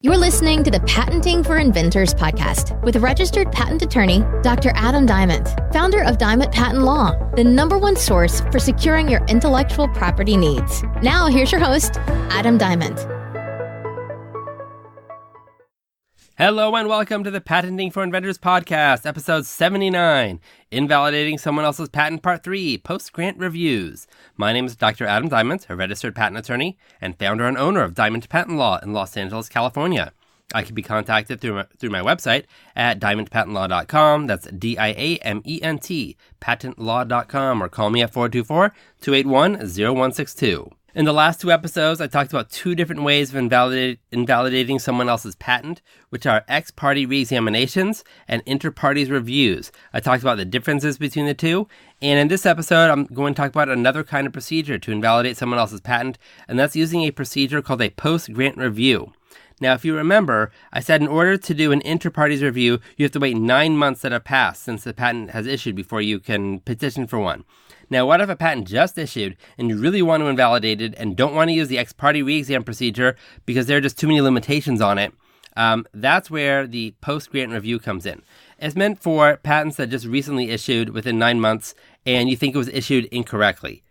You're listening to the Patenting for Inventors podcast with registered patent attorney, Dr. Adam Diamond, founder of Diamond Patent Law, the #1 source for securing your intellectual property needs. Now, here's your host, Adam Diamond. Hello and welcome to the Patenting for Inventors podcast, episode 79, Invalidating Someone Else's Patent Part 3, Post-Grant Reviews. My name is Dr. Adam Diamond, a registered patent attorney and founder and owner of Diamond Patent Law in Los Angeles, California. I can be contacted through my website at diamondpatentlaw.com. That's D-I-A-M-E-N-T, patentlaw.com, or call me at 424-281-0162. In the last two episodes, I talked about two different ways of invalidating someone else's patent, which are ex parte reexaminations and inter partes reviews. I talked about the differences between the two, and in this episode, I'm going to talk about another kind of procedure to invalidate someone else's patent, and that's using a procedure called a post-grant review. Now, if you remember, I said in order to do an inter partes review, you have to wait 9 months that have passed since the patent has issued before you can petition for one. Now, what if a patent just issued and you really want to invalidate it and don't want to use the ex parte re-exam procedure because there are just too many limitations on it? That's where the post-grant review comes in. It's meant for patents that just recently issued within 9 months and you think it was issued incorrectly.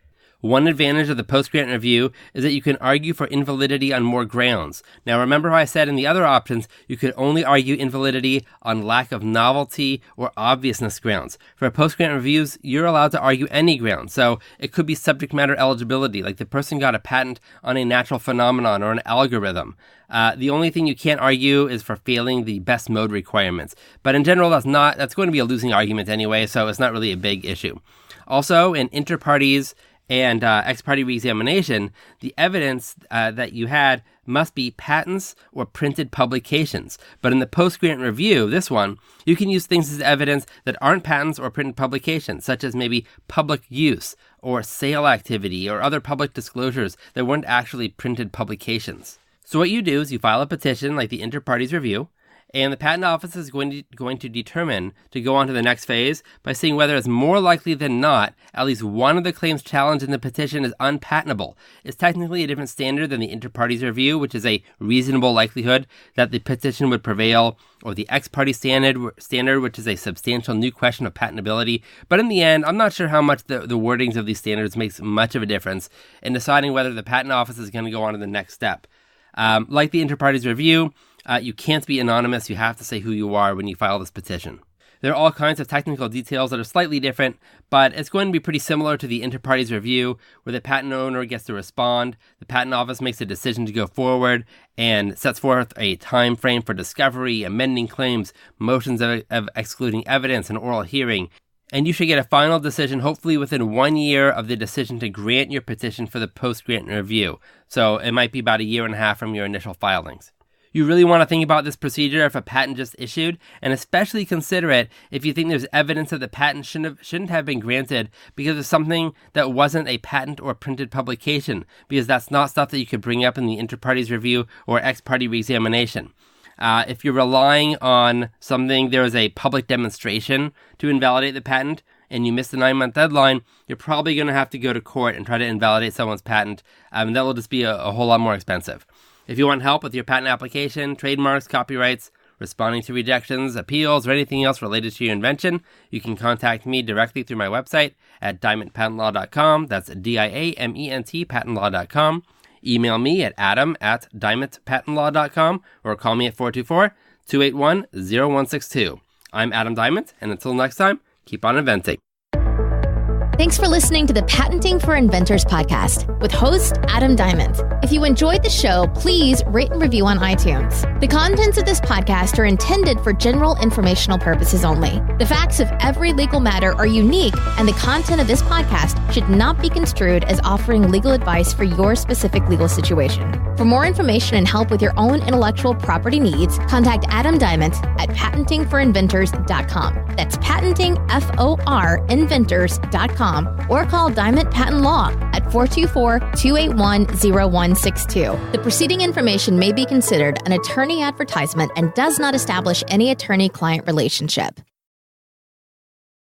One advantage of the post-grant review is that you can argue for invalidity on more grounds. Now, remember how I said in the other options, you could only argue invalidity on lack of novelty or obviousness grounds. For post-grant reviews, you're allowed to argue any ground. So it could be subject matter eligibility, like the person got a patent on a natural phenomenon or an algorithm. The only thing you can't argue is for failing the best mode requirements. But in general, that's going to be a losing argument anyway, so it's not really a big issue. Also, in inter partes and ex parte reexamination, the evidence that you had must be patents or printed publications. But in the post-grant review, this one, you can use things as evidence that aren't patents or printed publications, such as maybe public use or sale activity or other public disclosures that weren't actually printed publications. So what you do is you file a petition like the inter partes review, and the patent office is going to determine to go on to the next phase by seeing whether it's more likely than not at least one of the claims challenged in the petition is unpatentable. It's technically a different standard than the inter partes review, which is a reasonable likelihood that the petition would prevail, or the ex parte standard, which is a substantial new question of patentability. But in the end, I'm not sure how much the wordings of these standards makes much of a difference in deciding whether the patent office is going to go on to the next step. Like the inter partes review, you can't be anonymous. You have to say who you are when you file this petition. There are all kinds of technical details that are slightly different, but it's going to be pretty similar to the inter partes review, where the patent owner gets to respond, the patent office makes a decision to go forward, and sets forth a time frame for discovery, amending claims, motions of excluding evidence, and oral hearing. And you should get a final decision hopefully within 1 year of the decision to grant your petition for the post-grant review. So it might be about 1.5 years from your initial filings. You really want to think about this procedure if a patent just issued, and especially consider it if you think there's evidence that the patent shouldn't have been granted because of something that wasn't a patent or printed publication, because that's not stuff that you could bring up in the inter partes review or ex parte reexamination. If you're relying on something, there was a public demonstration to invalidate the patent, and you missed the 9-month deadline, you're probably going to have to go to court and try to invalidate someone's patent, and that will just be a whole lot more expensive. If you want help with your patent application, trademarks, copyrights, responding to rejections, appeals, or anything else related to your invention, you can contact me directly through my website at diamondpatentlaw.com. That's D-I-A-M-E-N-T, patentlaw.com. Email me at adam@diamondpatentlaw.com or call me at 424-281-0162. I'm Adam Diamond, and until next time, keep on inventing. Thanks for listening to the Patenting for Inventors podcast with host Adam Diamond. If you enjoyed the show, please rate and review on iTunes. The contents of this podcast are intended for general informational purposes only. The facts of every legal matter are unique, and the content of this podcast should not be construed as offering legal advice for your specific legal situation. For more information and help with your own intellectual property needs, contact Adam Diamond at patentingforinventors.com. That's patentingforinventors.com. Or call Diamond Patent Law at 424-281-0162. The preceding information may be considered an attorney advertisement and does not establish any attorney-client relationship.